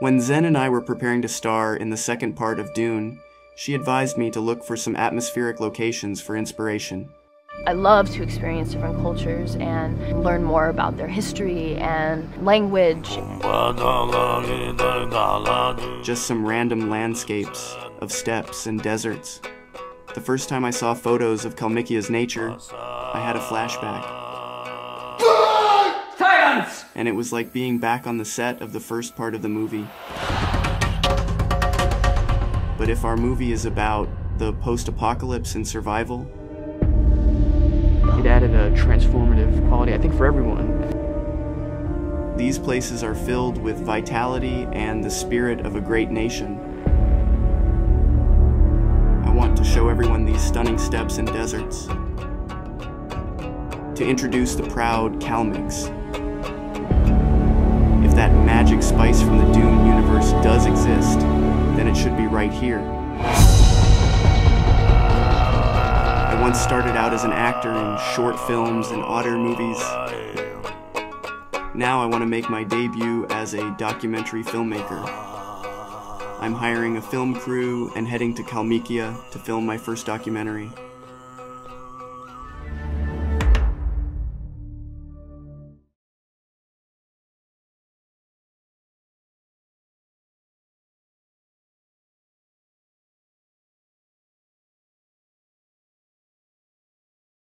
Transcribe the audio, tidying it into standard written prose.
When Zen and I were preparing to star in the second part of Dune, she advised me to look for some atmospheric locations for inspiration. I love to experience different cultures and learn more about their history and language. Just some random landscapes of steppes and deserts. The first time I saw photos of Kalmykia's nature, I had a flashback. Silence! And it was like being back on the set of the first part of the movie. But if our movie is about the post-apocalypse and survival, it added a transformative quality, I think, for everyone. These places are filled with vitality and the spirit of a great nation. I want to show everyone these stunning steppes and deserts. To introduce the proud Kalmyks. If that magic spice from the Dune universe does exist, then it should be right here. I once started out as an actor in short films and otter movies. Now I want to make my debut as a documentary filmmaker. I'm hiring a film crew and heading to Kalmykia to film my first documentary.